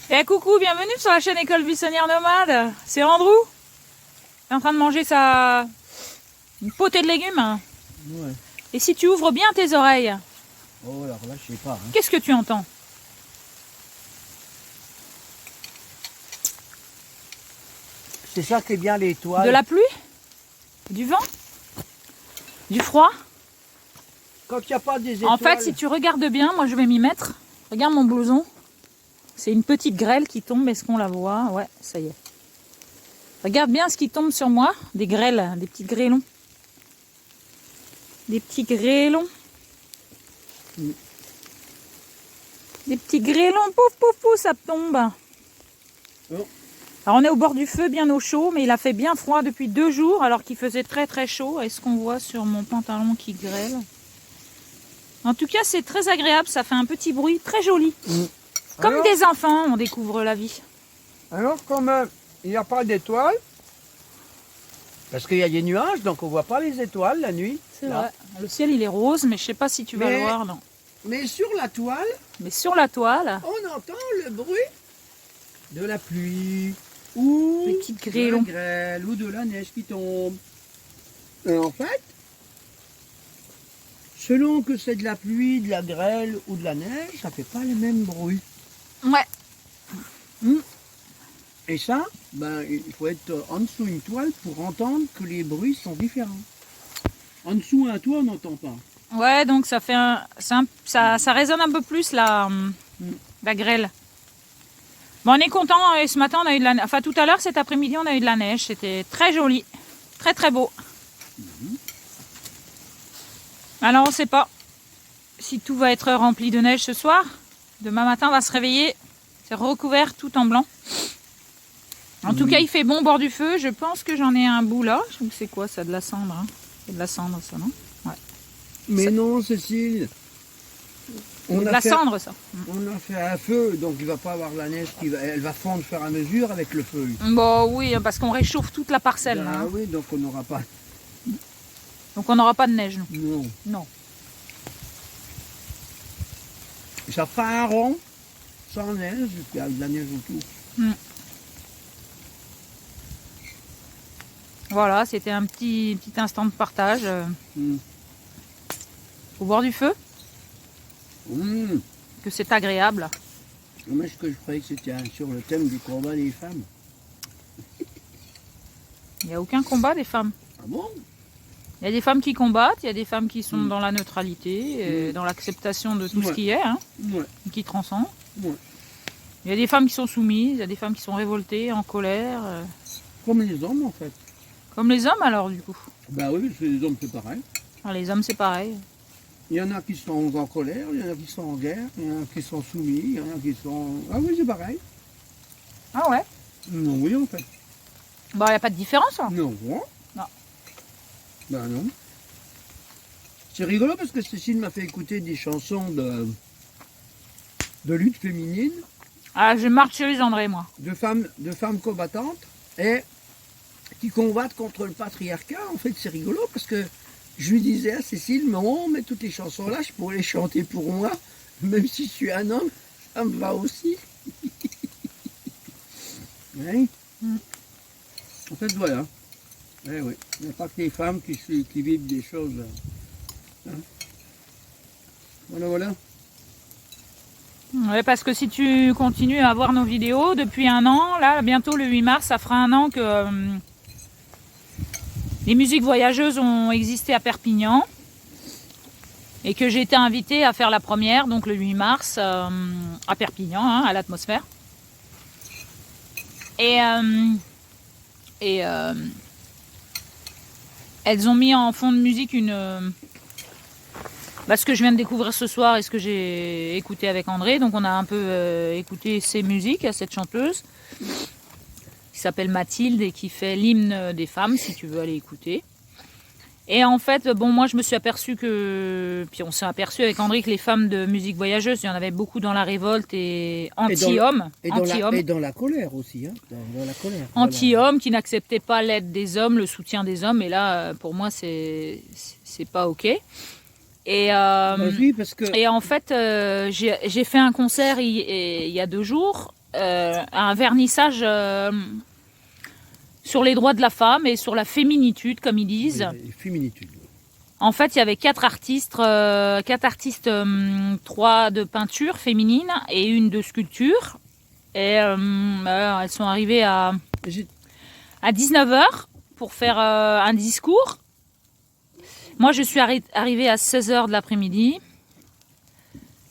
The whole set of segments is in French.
Eh coucou, bienvenue sur la chaîne École Buissonnière Nomade. C'est Andrew. Il est en train de manger une potée de légumes. Ouais. Et si tu ouvres bien tes oreilles, Oh, alors là, je sais pas. Hein. qu'est-ce que tu entends? C'est ça qui est bien l'étoile. De la pluie? Du vent? Du froid? Quand il n'y a pas des étoiles. En fait, si tu regardes bien, moi je vais m'y mettre. Regarde mon blouson. C'est une petite grêle qui tombe. Est-ce qu'on la voit? Ouais, ça y est. Regarde bien ce qui tombe sur moi. Des grêles, des petits grêlons. Des petits grêlons. Des petits grêlons. Pouf, pouf, pouf, ça tombe. Oh. Alors on est au bord du feu, bien au chaud, mais il a fait bien froid depuis 2 jours, alors qu'il faisait très très chaud. Est-ce qu'on voit sur mon pantalon qui grêle? En tout cas, c'est très agréable. Ça fait un petit bruit très joli. Comme Alors, des enfants, on découvre la vie. alors comme il n'y a pas d'étoiles, parce qu'il y a des nuages, donc on ne voit pas les étoiles la nuit. C'est là. vrai. Le ciel, il est rose, mais je sais pas si tu vas Mais- le voir. Non. Mais sur la toile, Mais sur la toile, on entend le bruit de la pluie, ou les petites de la grêlons. grêle, ou de la neige qui tombe. Et en fait, selon que c'est de la pluie, de la grêle ou de la neige, ça fait pas le même bruit. Ouais. Et ça, ben, il faut être en dessous d'une toile pour entendre que les bruits sont différents. En dessous d'un toit, on n'entend pas. Ouais, donc ça fait ça résonne un peu plus la grêle. Bon, on est content. Et ce matin, on a eu de la neige. Enfin, tout à l'heure, cet après-midi, on a eu de la neige. C'était très joli, très très beau. Alors, on ne sait pas si tout va être rempli de neige ce soir. Demain matin, on va se réveiller. C'est recouvert tout en blanc. En tout cas, il fait bon au bord du feu. Je pense que j'en ai un bout là. C'est quoi ça? De la cendre, hein? C'est de la cendre, ça, non? Ouais. Mais Ça- non, Cécile. C'est de la cendre, ça. On a fait un feu, donc il va pas avoir la neige elle va fondre au fur et à mesure avec le feu. Bon, oui, parce qu'on réchauffe toute la parcelle. Ah Là, hein. oui, donc on n'aura pas. Donc, on n'aura pas de neige, nous. Non. Non. Ça fera un rond, sans neige, et puis avec de la neige autour. Voilà, c'était un petit instant de partage au bord du feu, Mmh. que c'est agréable. Mais ce que je croyais que c'était sur le thème du combat des femmes. Il n'y a aucun combat des femmes. Ah bon? Il y a des femmes qui combattent, il y a des femmes qui sont dans la neutralité, dans l'acceptation de tout ce Ouais. qui est, hein, Ouais. qui transcende. Ouais. Il y a des femmes qui sont soumises, il y a des femmes qui sont révoltées, en colère. Comme les hommes en fait. Comme les hommes alors, du coup. Bah oui, parce que les hommes c'est pareil. Alors, les hommes, c'est pareil. Il y en a qui sont en colère, il y en a qui sont en guerre, il y en a qui sont soumis, il y en a qui sont... Ah oui, c'est pareil. Ah ouais? Non, oui, en fait. Bah, il n'y a pas de différence, hein. Non. Non. Ben non. C'est rigolo parce que Cécile m'a fait écouter des chansons de lutte féminine, Ah, je marche chez les André, moi. de femmes combattantes, et qui combattent contre le patriarcat. En fait, c'est rigolo parce que je lui disais à Cécile, mais toutes les chansons-là, je pourrais les chanter pour moi, même si je suis un homme, ça me va aussi. Oui. En fait, voilà. Eh oui. Il n'y a pas que les femmes qui vivent des choses. Hein. Voilà, voilà. Ouais, parce que si tu continues à voir nos vidéos depuis 1 an, là, bientôt le 8 mars, ça fera 1 an que les musiques voyageuses ont existé à Perpignan et que j'ai été invitée à faire la première, donc le 8 mars, à Perpignan, hein, à l'Atmosphère. Et elles ont mis en fond de musique ce que je viens de découvrir ce soir et ce que j'ai écouté avec André. Donc on a un peu écouté ses musiques à cette chanteuse qui s'appelle Mathilde et qui fait l'hymne des femmes, si tu veux aller écouter. Et en fait, bon, moi je me suis aperçue puis on s'est aperçu avec André que les femmes de musique voyageuse, il y en avait beaucoup dans la révolte et anti-hommes. Et dans la colère aussi, hein, dans la colère. Anti-hommes qui n'acceptaient pas l'aide des hommes, le soutien des hommes. Et là, pour moi, c'est pas OK. Et, Vas-y, parce que et en fait, j'ai fait un concert il y a 2 jours, un vernissage sur les droits de la femme et sur la féminitude, comme ils disent. les féminitudes. En fait, il y avait 4 artistes, 3 de peinture féminine et une de sculpture. Et elles sont arrivées à 19h pour faire un discours. Moi, je suis arrivée à 16h de l'après-midi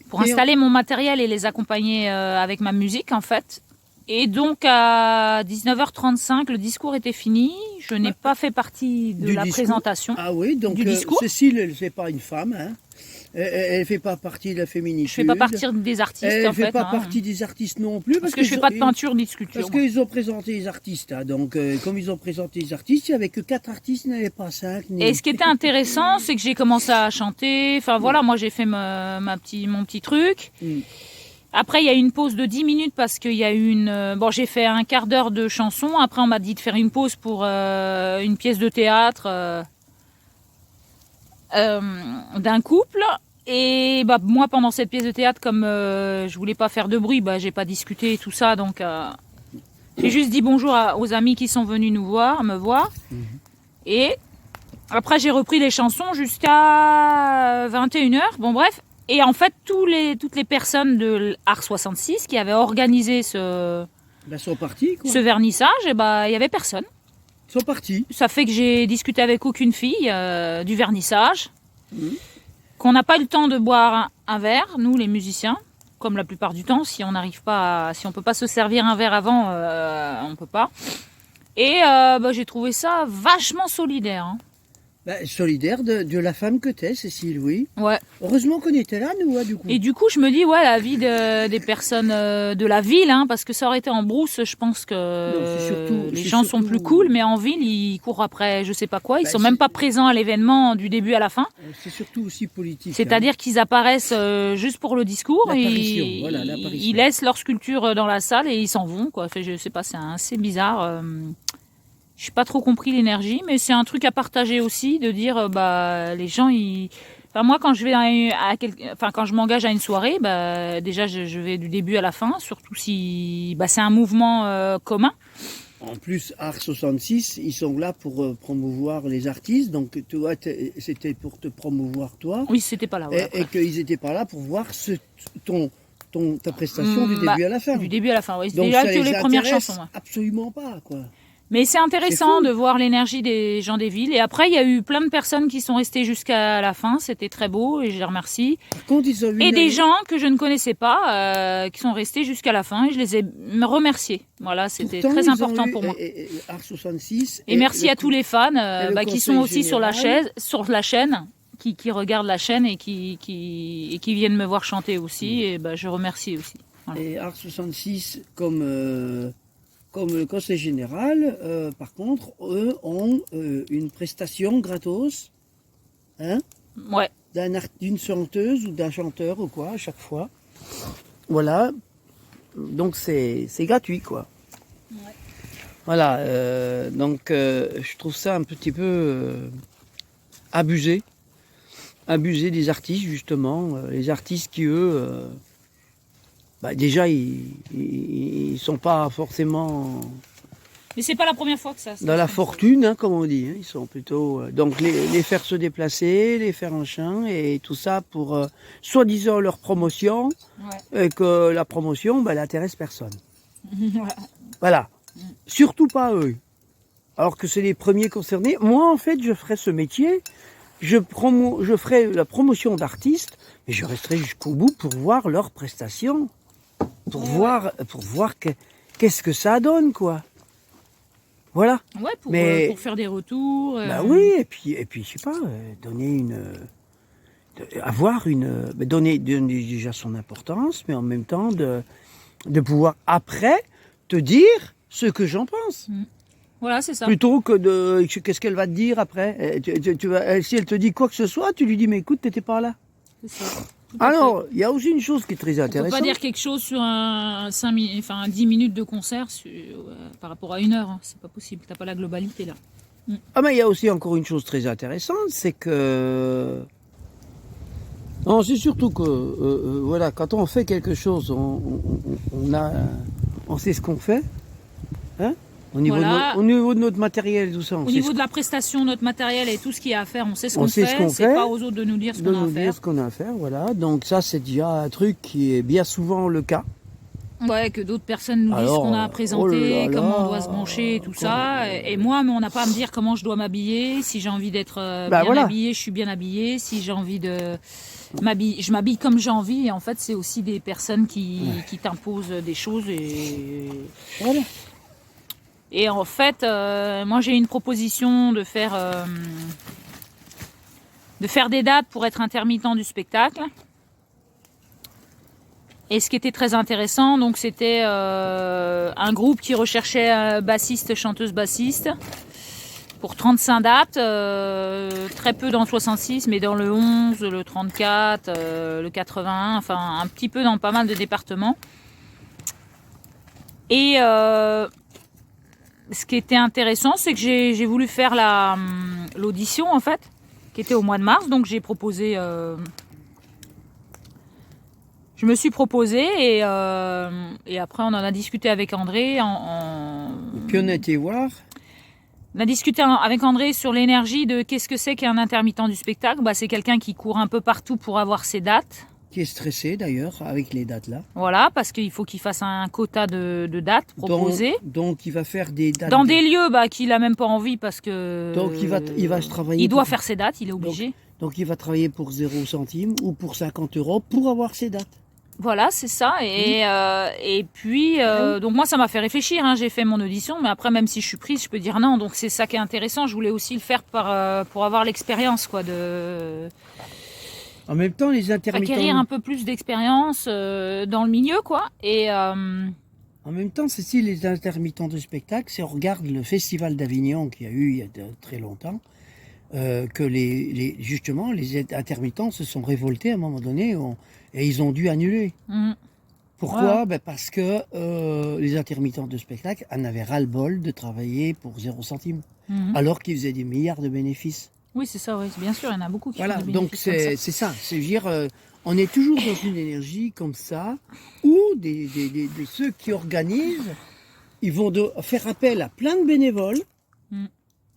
pour installer mon matériel et les accompagner avec ma musique, en fait. Et donc, à 19h35, le discours était fini. Je n'ai pas fait partie de la présentation. Ah oui, donc du discours. Cécile, elle ne fait pas une femme, hein. Elle ne fait pas partie de la féminitude. Je ne fais pas partie des artistes, elle en fait. Elle ne fait pas partie des artistes non plus. Parce que je ne fais pas de peinture ni de sculpture. Parce qu'ils ont présenté les artistes. Hein. Donc, comme ils ont présenté les artistes, il n'y avait que 4 artistes, il n'y en avait pas 5. Et ce qui était intéressant, c'est que j'ai commencé à chanter. Enfin voilà, moi j'ai fait mon petit truc. Après, il y a eu une pause de 10 minutes parce qu'il y a eu bon, j'ai fait un quart d'heure de chanson. Après, on m'a dit de faire une pause pour une pièce de théâtre d'un couple. Et bah, moi, pendant cette pièce de théâtre, comme je voulais pas faire de bruit, bah, j'ai pas discuté et tout ça. Donc, j'ai juste dit bonjour aux amis qui sont venus me voir. Et après, j'ai repris les chansons jusqu'à 21h. Bon, bref. Et en fait, toutes les personnes de Art 66 qui avaient organisé ce vernissage, et bah, il y avait personne. Ils sont partis. Ça fait que j'ai discuté avec aucune fille du vernissage, qu'on n'a pas eu le temps de boire un verre, nous les musiciens, comme la plupart du temps. Si on n'arrive pas, si on peut pas se servir un verre avant, on peut pas. Et bah, j'ai trouvé ça vachement solidaire. Hein. Solidaire de la femme que t'es, Cécile, oui. Ouais. Heureusement qu'on était là, nous, du coup. Et du coup, je me dis, ouais, la vie des personnes de la ville, hein, parce que ça aurait été en brousse, je pense que les gens sont plus cool, mais en ville, ils courent après je sais pas quoi, ils sont même pas présents à l'événement du début à la fin. C'est surtout aussi politique. C'est-à-dire qu'ils apparaissent juste pour le discours, l'apparition. Ils laissent leur sculpture dans la salle et ils s'en vont, quoi. Enfin, je sais pas, c'est assez bizarre. Je n'ai pas trop compris l'énergie, mais c'est un truc à partager aussi, de dire, bah, les gens, Enfin, moi, quand je vais quand je m'engage à une soirée, bah, déjà, je vais du début à la fin, surtout si bah, c'est un mouvement commun. En plus, Art 66, ils sont là pour promouvoir les artistes, donc toi, c'était pour te promouvoir toi. Oui, c'était pas là. Ouais, et qu'ils n'étaient pas là pour voir ta prestation du début à la fin. Du début à la fin, oui. Donc déjà ça que les premières chansons. Ouais. Absolument pas, quoi. Mais c'est intéressant de voir l'énergie des gens des villes. Et après, il y a eu plein de personnes qui sont restées jusqu'à la fin. C'était très beau et je les remercie. Par contre, ils ont eu des gens que je ne connaissais pas qui sont restés jusqu'à la fin et je les ai remerciés. Voilà, c'était très important pour moi. Art 66. Et merci à tous les fans qui sont aussi sur la chaîne, qui regardent la chaîne et qui viennent me voir chanter aussi. Et bah, je remercie aussi. Voilà. Et Art 66, comme le conseil général, par contre, eux ont une prestation gratos, hein, ouais. d'une chanteuse ou d'un chanteur ou quoi, à chaque fois. Voilà. Donc c'est gratuit, quoi. Ouais. Voilà. Donc je trouve ça un petit peu abusé des artistes, justement. Les artistes qui, eux... déjà, ils sont pas forcément... Mais c'est pas la première fois que ça... Dans la fortune, hein, comme on dit. Hein, ils sont plutôt... donc, les faire se déplacer, les faire en chien, et tout ça pour, soi-disant, leur promotion. Ouais. Et que la promotion, elle n'intéresse personne. Voilà. Surtout pas eux. Alors que c'est les premiers concernés. Moi, en fait, je ferais ce métier... Je ferai la promotion d'artistes, mais je resterai jusqu'au bout pour voir leurs prestations. Pour voir qu'est-ce que ça donne, quoi. Voilà. Ouais, pour faire des retours. Bah oui, et puis je sais pas, donner donner déjà son importance, mais en même temps de pouvoir après te dire ce que j'en pense. Voilà, c'est ça. Plutôt que qu'est-ce qu'elle va te dire après. Si elle te dit quoi que ce soit, tu lui dis mais écoute, t'étais pas là. C'est ça. Alors, il y a aussi une chose qui est très intéressante. On peut pas dire quelque chose sur un 10 minutes de concert par rapport à 1 heure. Hein. C'est pas possible. T'as pas la globalité là. Ah mais il y a aussi encore une chose très intéressante, c'est que Non, c'est surtout que, voilà, quand on fait quelque chose, on sait ce qu'on fait, hein, Voilà. au niveau de notre matériel et tout ça. Au niveau de la prestation, notre matériel et tout ce qu'il y a à faire, on sait ce qu'on fait. C'est pas aux autres de nous dire ce qu'on a à faire. Ce qu'on a à faire, voilà. Donc ça, c'est déjà un truc qui est bien souvent le cas. Ouais, que d'autres personnes nous disent ce qu'on a à présenter, comment on doit se brancher, tout ça. Et moi, mais on n'a pas à me dire comment je dois m'habiller. Si j'ai envie d'être bien habillée, je suis bien habillée. Si j'ai envie de m'habiller, je m'habille comme j'ai envie. Et en fait, c'est aussi des personnes qui t'imposent des choses. Et voilà. Et en fait, moi, j'ai une proposition de faire des dates pour être intermittent du spectacle. Et ce qui était très intéressant, donc c'était un groupe qui recherchait un bassiste, chanteuse bassiste pour 35 dates, très peu dans le 66, mais dans le 11, le 34, le 81, enfin un petit peu dans pas mal de départements. Et ce qui était intéressant, c'est que j'ai voulu faire l'audition en fait, qui était au mois de mars, donc j'ai proposé... Je me suis proposée et après on en a discuté avec André. Et puis on a été voir. On a discuté avec André sur l'énergie de qu'est-ce que c'est qu'un intermittent du spectacle. Bah, c'est quelqu'un qui court un peu partout pour avoir ses dates. Qui est stressé d'ailleurs avec les dates là. Voilà, parce qu'il faut qu'il fasse un quota de dates proposées. Donc il va faire des dates. Dans des lieux qu'il n'a même pas envie parce que... Donc il va se travailler. Il doit faire ses dates, il est obligé. Donc il va travailler pour 0 centime ou pour 50 € pour avoir ses dates. Voilà, c'est ça. Et puis, donc moi, ça m'a fait réfléchir. Hein. J'ai fait mon audition, mais après, même si je suis prise, je peux dire non. Donc c'est ça qui est intéressant. Je voulais aussi le faire pour avoir l'expérience, quoi, de. En même temps, les intermittents. Acquérir un peu plus d'expérience dans le milieu, quoi. Et. En même temps, Cécile, les intermittents du spectacle, si on regarde le festival d'Avignon qu'il y a eu il y a très longtemps, que justement les intermittents se sont révoltés à un moment donné et ils ont dû annuler. Pourquoi ? Ouais. Parce que les intermittents de spectacle en avaient ras-le-bol de travailler pour 0 centime, alors qu'ils faisaient des milliards de bénéfices. Oui, c'est ça, oui. Bien sûr, il y en a beaucoup qui font des bénéfices. Donc c'est ça. C'est dire, on est toujours dans une énergie comme ça, où ceux qui organisent, ils vont faire appel à plein de bénévoles,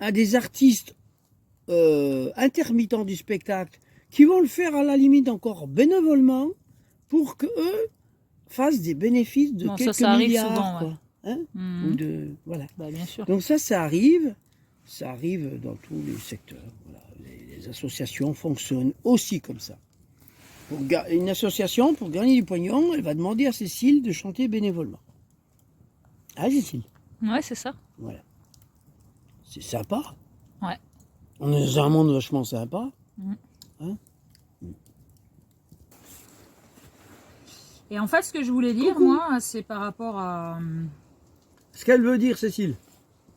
à des artistes intermittents du spectacle qui vont le faire à la limite encore bénévolement pour qu'eux fassent des bénéfices de quelques milliards. Souvent, quoi. Hein ou voilà. Bah, bien sûr. Donc ça arrive dans tous les secteurs. Voilà. Les associations fonctionnent aussi comme ça. Une association, pour gagner du pognon, elle va demander à Cécile de chanter bénévolement. Ah, Cécile ? Ouais, c'est ça. Voilà. C'est sympa. Ouais. On est dans un monde vachement sympa. Hein ? Et en fait, ce que je voulais dire, moi, c'est par rapport à... Ce qu'elle veut dire, Cécile.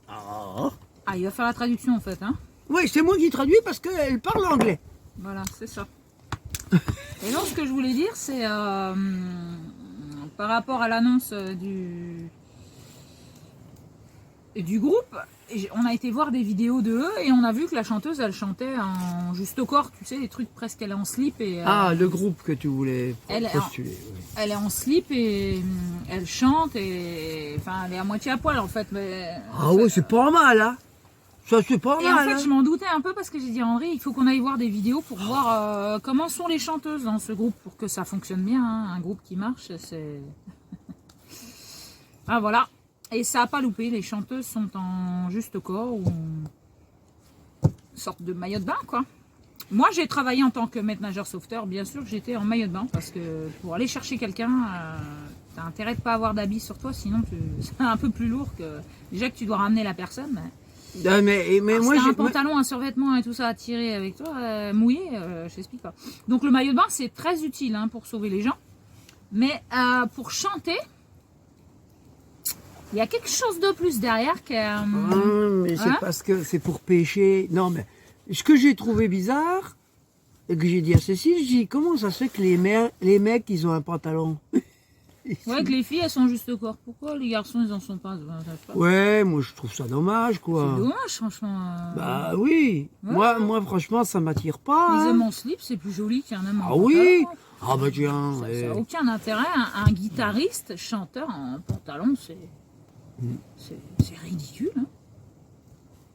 Ah, il va faire la traduction, en fait, hein ? Oui, c'est moi qui traduis parce qu'elle parle anglais. Voilà, c'est ça. Et donc, ce que je voulais dire, c'est par rapport à l'annonce du groupe, on a été voir des vidéos de eux et on a vu que la chanteuse, elle chantait en juste au corps, tu sais, des trucs presque, elle est en slip. Le groupe que tu voulais postuler. Elle est en slip et elle chante et enfin, elle est à moitié à poil en fait. Mais, ouais, c'est pas mal, hein. Ça, c'est pas mal. Et en fait, je m'en doutais un peu parce que j'ai dit à Henri, il faut qu'on aille voir des vidéos pour voir comment sont les chanteuses dans ce groupe pour que ça fonctionne bien. Hein. Un groupe qui marche, c'est... Ah, voilà. Et ça n'a pas loupé, les chanteuses sont en juste corps ou une sorte de maillot de bain, quoi. Moi, j'ai travaillé en tant que maître nageur sauveteur, bien sûr que j'étais en maillot de bain, parce que pour aller chercher quelqu'un, t'as intérêt de pas avoir d'habits sur toi, sinon c'est un peu plus lourd que... Déjà que tu dois ramener la personne, mais moi, j'ai un pantalon, un survêtement et tout ça à tirer avec toi, mouillé, je t'explique pas. Donc le maillot de bain, c'est très utile hein, pour sauver les gens, mais pour chanter... Il y a quelque chose de plus derrière que... mais c'est parce que c'est pour pêcher. Non, mais ce que j'ai trouvé bizarre, et que j'ai dit à Cécile, j'ai dit, comment ça se fait que les mecs, ils ont un pantalon Ouais, que les filles, elles sont juste au corps. Pourquoi les garçons, ils en sont pas, ben, je sais pas. Ouais, moi je trouve ça dommage, C'est quoi. dommage, franchement. Bah oui. Ouais. Moi franchement, ça m'attire pas. Les hein. hommes en slip, c'est plus joli qu'un homme en Ah pantalon. oui. hein. Ah bah tiens. Ça eh. n'a aucun intérêt. Un guitariste, chanteur en pantalon, c'est ridicule. Hein.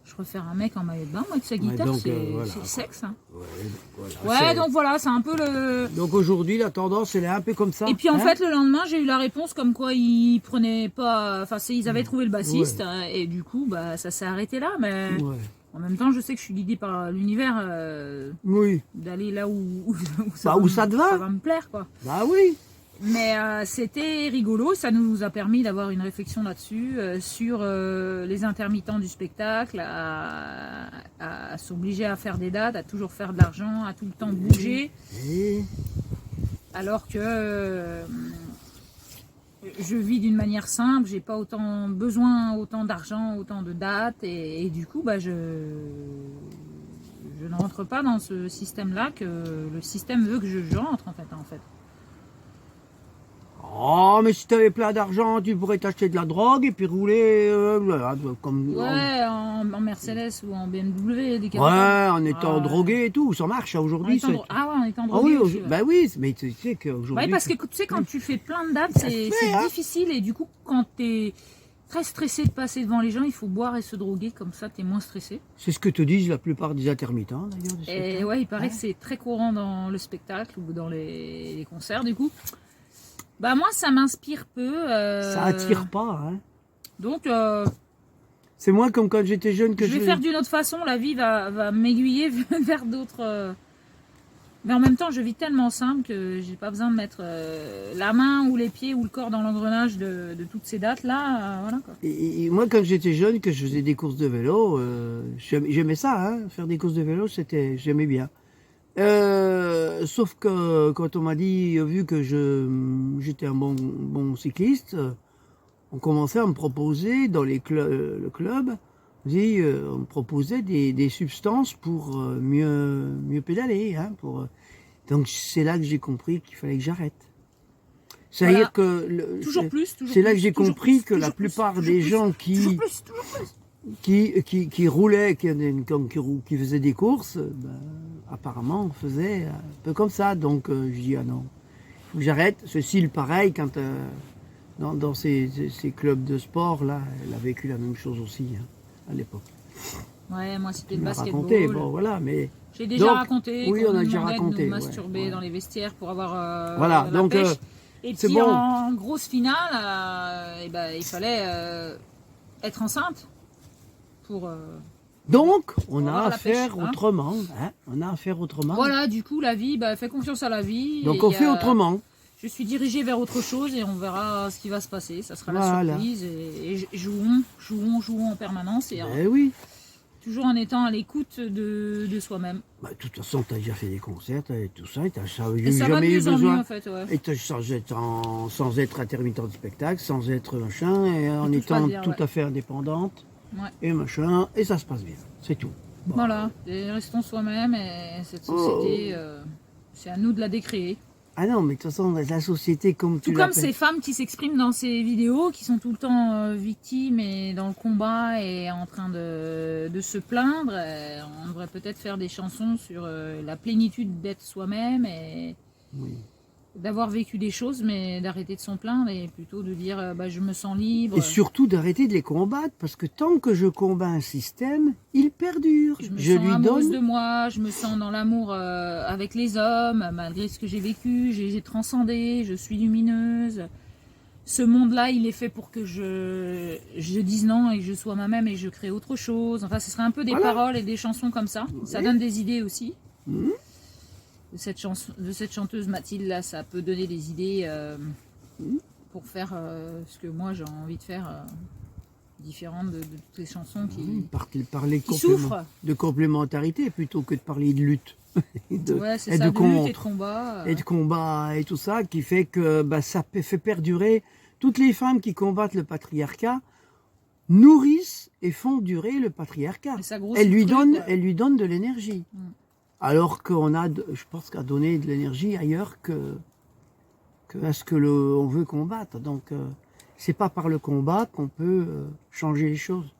Je préfère un mec en maillot de bain, moi, avec sa guitare, donc, c'est voilà, le sexe. Hein. Voilà, Ouais, donc voilà, c'est un peu le... Donc aujourd'hui, la tendance, elle est un peu comme ça. Et puis en hein. fait, le lendemain, j'ai eu la réponse comme quoi ils prenaient pas... Enfin, ils avaient trouvé le bassiste, et du coup, bah, ça s'est arrêté là. Mais Ouais. en même temps, je sais que je suis guidée par l'univers Oui. d'aller là où Où ça te va. ça va me plaire, quoi. Bah oui. Mais c'était rigolo, ça nous a permis d'avoir une réflexion là-dessus, sur les intermittents du spectacle, à s'obliger à faire des dates, à toujours faire de l'argent, à tout le temps bouger, Et- alors que je vis d'une manière simple, j'ai pas autant d'argent, autant de dates, et du coup, bah, je ne rentre pas dans ce système-là que le système veut que je rentre, en fait. Oh, mais si t'avais plein d'argent, tu pourrais t'acheter de la drogue et puis rouler voilà, comme. Ouais, en Mercedes ou en BMW, des Ouais, en étant Ah, drogué et tout, ça marche ça, En aujourd'hui. étant c'est- Ah ouais, en étant Ah drogué oui, aussi, ouais. bah oui, mais tu sais qu'aujourd'hui. Ouais, parce que tu sais, quand tu fais plein de dates, c'est fait, hein. difficile, et du coup, quand t'es très stressé de passer devant les gens, il faut boire et se droguer, comme ça t'es moins stressé. C'est ce que te disent la plupart des intermittents d'ailleurs. du Et spectacle. ouais, il paraît que c'est très courant dans le spectacle ou dans les concerts, du coup. Bah moi, ça m'inspire peu. Ça attire pas. Hein. Donc, C'est moins comme quand j'étais jeune que je vais faire d'une autre façon, la vie va m'aiguiller vers d'autres... Mais en même temps, je vis tellement simple que j'ai pas besoin de mettre la main ou les pieds ou le corps dans l'engrenage de toutes ces dates-là. Voilà, quoi. Et moi, quand j'étais jeune, que je faisais des courses de vélo, j'aimais ça, hein, faire des courses de vélo, j'aimais bien. Sauf que quand on m'a dit, vu que j'étais un bon cycliste, on commençait à me proposer dans le club, on me proposait des substances pour mieux pédaler. Hein, donc c'est là que j'ai compris qu'il fallait que j'arrête. C'est-à-dire que Toujours plus. c'est là que j'ai toujours compris plus, que la toujours plus, plupart toujours des plus, gens toujours plus. qui roulaient, qui faisaient des courses, apparemment faisaient un peu comme ça. Donc je dis ah non, il faut que j'arrête. Cécile, pareil, quand dans ces clubs de sport là, elle a vécu la même chose aussi hein, à l'époque. Ouais, moi c'était Elle le m'a basketball. raconté, bon voilà, mais J'ai déjà Donc, raconté oui, qu'on on a nous déjà demandait raconté, de nous ouais, masturber ouais. dans les vestiaires pour avoir Voilà, la donc, pêche. Et c'est puis bon. en grosse finale, il fallait être enceinte pour... donc on a avoir à la pêche, faire hein. autrement. Hein, on a à faire autrement. Voilà, du coup, la vie, fais confiance à la vie. Donc et on fait autrement. Je suis dirigée vers autre chose et on verra ce qui va se passer. Ça sera la Voilà. surprise. Et jouons en permanence. Et Eh oui. toujours en étant à l'écoute de soi-même. Bah, de toute façon, tu as déjà fait des concerts et tout ça, et tu Et n'as ça va de jamais eu mieux en mieux, besoin. en fait. Ouais. Et sans être intermittent de spectacle, sans être machin, et en tout se étant passe bien, tout ouais. à fait indépendante, Ouais. et machin, et ça se passe bien. C'est tout. Bon. Voilà, et restons soi-même et cette société, c'est à nous de la décréer. Ah non, mais de toute façon, la société, comme tu Tout comme l'appelles. ces femmes qui s'expriment dans ces vidéos, qui sont tout le temps victimes et dans le combat et en train de se plaindre, on devrait peut-être faire des chansons sur la plénitude d'être soi-même et Oui. d'avoir vécu des choses, mais d'arrêter de s'en plaindre et plutôt de dire je me sens libre. Et surtout d'arrêter de les combattre, parce que tant que je combats un système, il perdure. Je me Je sens lui amoureuse donne. de moi, je me sens dans l'amour avec les hommes, malgré ce que j'ai vécu, j'ai transcendé, je suis lumineuse. Ce monde-là, il est fait pour que je dise non et que je sois moi-même et je crée autre chose. Enfin, ce serait un peu des Voilà. paroles et des chansons comme ça. Ça Oui. donne des idées aussi. Mhm. De cette chanteuse Mathilde, là, ça peut donner des idées pour faire ce que moi j'ai envie de faire, différente de toutes les chansons qui Parler souffrent. de complémentarité plutôt que de parler de lutte. Et de, Ouais, c'est et ça, de de lutte et de contre. combat. Et de combat et tout ça, qui fait que ça fait perdurer. Toutes les femmes qui combattent le patriarcat nourrissent et font durer le patriarcat. Et ça grossit le truc, ouais. Elle lui donne de l'énergie. Mm. Alors qu'on a, je pense, qu'à donner de l'énergie ailleurs à ce que on veut combattre. Donc, c'est pas par le combat qu'on peut changer les choses.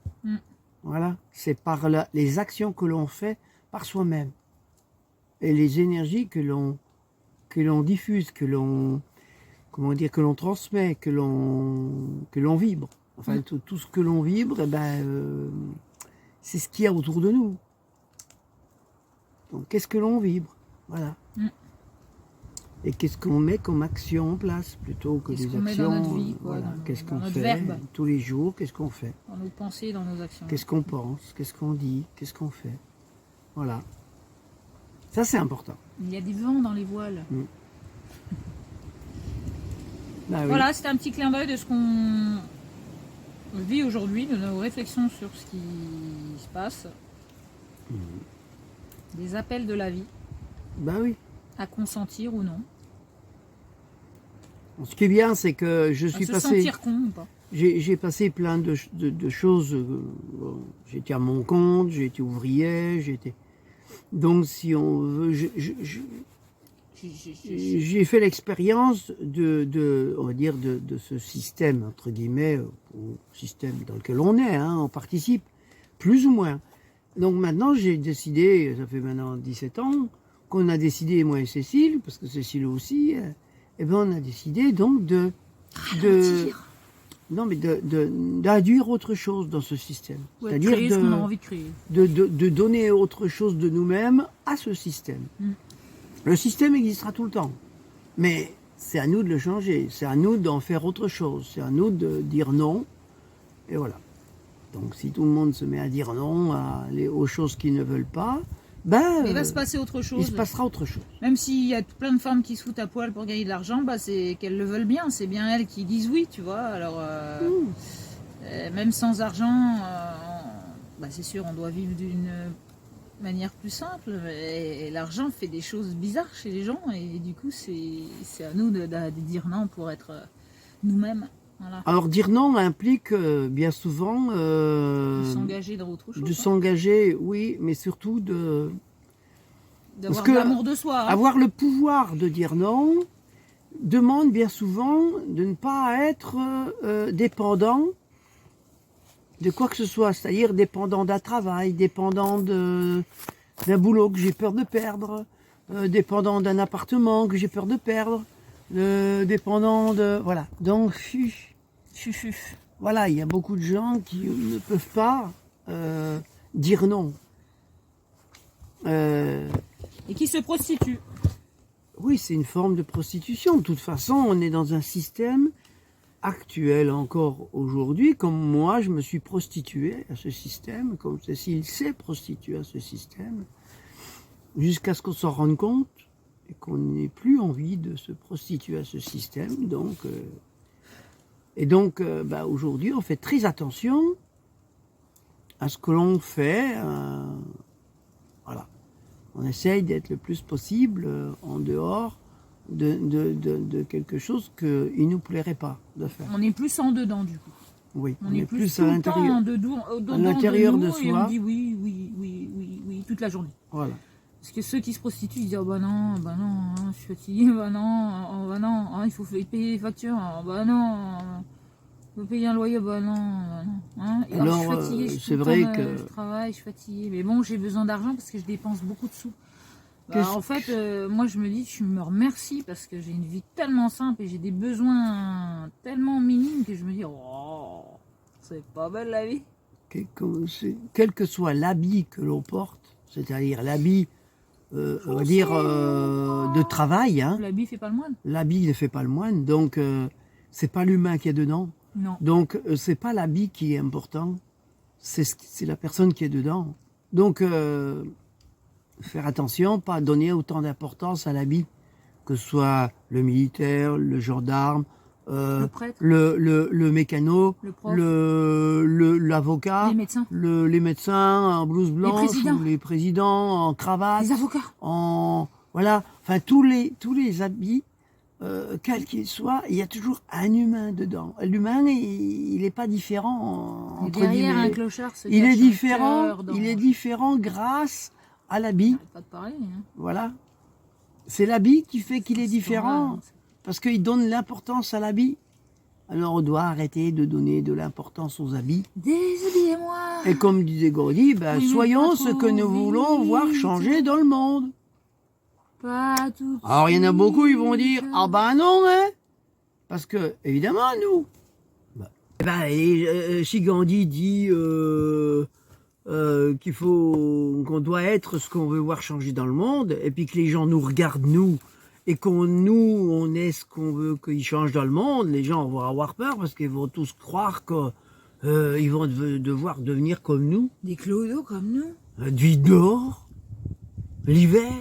Voilà, c'est par les actions que l'on fait par soi-même et les énergies que l'on diffuse, que l'on transmet, que l'on vibre. Enfin, tout ce que l'on vibre, c'est ce qu'il y a autour de nous. Donc, qu'est-ce que l'on vibre? Voilà. Et qu'est-ce qu'on met comme action en place plutôt que des actions. Met dans notre vie, quoi, voilà. Qu'est-ce qu'on fait verbe. Tous les jours? Qu'est-ce qu'on fait? Dans nos pensées, dans nos actions. Qu'est-ce qu'on pense? Qu'est-ce qu'on dit? Qu'est-ce qu'on fait? Voilà. Ça, c'est important. Il y a des vents dans les voiles. Bah, oui. Voilà, c'était un petit clin d'œil de ce qu'on vit aujourd'hui, de nos réflexions sur ce qui se passe. Des appels de la vie. Bah oui. À consentir ou non. Ce qui est bien, c'est que je suis se passé. Sentir con ou pas. J'ai passé plein de choses. J'étais à mon compte, j'ai été ouvrier, donc, si on veut, j'ai fait l'expérience on va dire, de ce système, entre guillemets, système dans lequel on est, hein, on participe, plus ou moins. Donc maintenant, j'ai décidé, ça fait maintenant 17 ans, qu'on a décidé, moi et Cécile, parce que Cécile aussi, on a décidé donc d'induire autre chose dans ce système. Ouais, c'est-à-dire créer ce qu'on a envie de créer. De donner autre chose de nous-mêmes à ce système. Le système existera tout le temps, mais c'est à nous de le changer, c'est à nous d'en faire autre chose, c'est à nous de dire non, et voilà. Donc si tout le monde se met à dire non aux choses qu'ils ne veulent pas, il va se passer autre chose. Il se passera autre chose. Même s'il y a plein de femmes qui se foutent à poil pour gagner de l'argent, c'est qu'elles le veulent bien. C'est bien elles qui disent oui, tu vois. Alors, même sans argent, c'est sûr, on doit vivre d'une manière plus simple. Et l'argent fait des choses bizarres chez les gens. Et du coup, c'est à nous de dire non pour être nous-mêmes. Voilà. Alors dire non implique bien souvent de s'engager dans autre chose. De s'engager, oui, mais surtout d'avoir de l'amour de soi. Hein. Avoir le pouvoir de dire non demande bien souvent de ne pas être dépendant de quoi que ce soit, c'est-à-dire dépendant d'un travail, dépendant d'un boulot que j'ai peur de perdre, dépendant d'un appartement que j'ai peur de perdre. Dépendant de... Voilà. Donc, voilà, il y a beaucoup de gens qui ne peuvent pas dire non. Et qui se prostituent. Oui, c'est une forme de prostitution. De toute façon, on est dans un système actuel encore aujourd'hui, comme moi, je me suis prostitué à ce système, comme Cécile s'est prostituée à ce système, jusqu'à ce qu'on s'en rende compte et qu'on n'ait plus envie de se prostituer à ce système. Donc, aujourd'hui, on fait très attention à ce que l'on fait. Voilà. On essaye d'être le plus possible en dehors de quelque chose qu'il ne nous plairait pas de faire. On est plus en dedans, du coup. Oui, on est plus à l'intérieur de soi. Et on dit oui, toute la journée. Voilà. Parce que ceux qui se prostituent, ils disent non, je suis fatigué, non, il faut payer les factures, non, il faut payer un loyer, non. Hein. Et alors, je suis fatiguée, c'est vrai que je travaille, je suis fatiguée, mais bon, j'ai besoin d'argent parce que je dépense beaucoup de sous. En fait, moi je me dis, je me remercie parce que j'ai une vie tellement simple et j'ai des besoins tellement minimes que je me dis, oh, c'est pas belle la vie. Quel que soit l'habit que l'on porte, c'est-à-dire l'habit on va dire de travail. Hein. L'habit ne fait pas le moine. L'habit ne fait pas le moine, donc c'est pas l'humain qui est dedans. Non. Donc c'est pas l'habit qui est important, c'est la personne qui est dedans. Donc faire attention, pas donner autant d'importance à l'habit, que ce soit le militaire, le gendarme, le prêtre, le mécano, le prof, l'avocat, les médecins en blouse blanche, les présidents en cravate, les avocats, voilà, enfin tous les habits, quels qu'ils soient, il y a toujours un humain dedans. L'humain, il n'est pas différent entre derrière guillemets. Un clochard se il est différent grâce à l'habit. Pas de parler. Hein. Voilà, c'est l'habit qui fait qu'il est différent. parce qu'ils donnent l'importance à l'habit. Alors on doit arrêter de donner de l'importance aux habits. Déshabillez-moi. Et comme disait Gordy, Oui, mais soyons pas ce trop que nous voulons vite. voir changer dans le monde. Pas tout. Alors il y en a beaucoup, ils vont dire, suite. ah ben non, hein. Parce que, évidemment, nous, si Gandhi dit qu'on doit être ce qu'on veut voir changer dans le monde, et puis que les gens nous regardent, nous, et on est ce qu'on veut qu'ils changent dans le monde, les gens vont avoir peur parce qu'ils vont tous croire qu'ils vont devoir devenir comme nous, Des clodos comme nous. du dehors, l'hiver.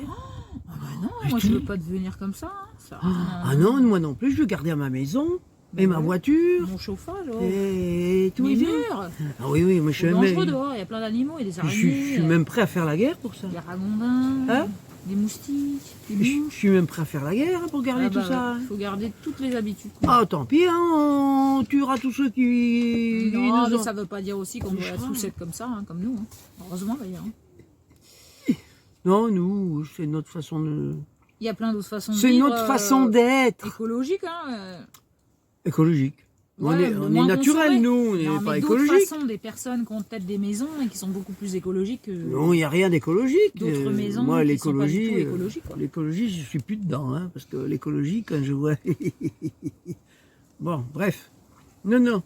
Ah bah non, moi je veux pas devenir comme ça. Ça Ah non, moi non plus, je veux garder à ma maison, et ma ouais. voiture, Mon chauffage, et tout. mes et tout. murs. Ah oui, oui, moi je C'est suis dangereux dehors, il y a plein d'animaux et des je araignées. suis même prêt à faire la guerre pour ça. Des ragondins, Hein des moustiques, des Je mouches. suis même prêt à faire la guerre pour garder Ah bah tout ça. ouais, faut garder toutes les habitudes. Ah, tant pis, hein, on tuera tous ceux qui Non, nous mais ont- ça veut pas dire aussi qu'on doit Franchement. tous être comme ça, hein, comme nous. Hein. Heureusement d'ailleurs. Non, nous, c'est notre façon de... Il y a plein d'autres façons de C'est vivre. notre façon d'être. écologique, hein. Écologique. Ouais, on est moins naturel, consommé. nous, on Non, n'est mais pas d'autres écologique. façons, des personnes qui ont peut-être des maisons et qui sont beaucoup plus écologiques que Non, il n'y a rien d'écologique. d'autres maisons Moi, qui sont pas du l'écologie, tout écologiques. Quoi. l'écologie, je suis plus dedans, hein, parce que l'écologie, quand je vois... Bon, bref. Non, non.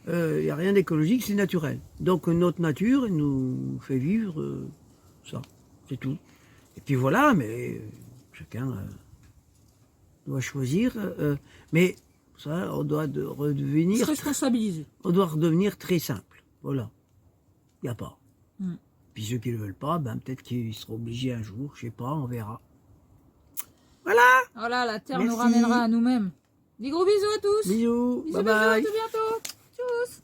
Il n'y a rien d'écologique, c'est naturel. Donc notre nature elle nous fait vivre ça. C'est tout. Et puis voilà, mais chacun doit choisir. Mais ça, on doit Se redevenir... responsabiliser. On doit redevenir très simple. Voilà. Il n'y a pas. Mm. Puis ceux qui ne le veulent pas, ben, peut-être qu'ils seront obligés un jour, je sais pas, on verra. Voilà. Voilà, la terre Merci. nous ramènera à nous-mêmes. Des gros bisous à tous. Bisous. Bisous, Bye bisous, à bye. tout bientôt. Tchuss.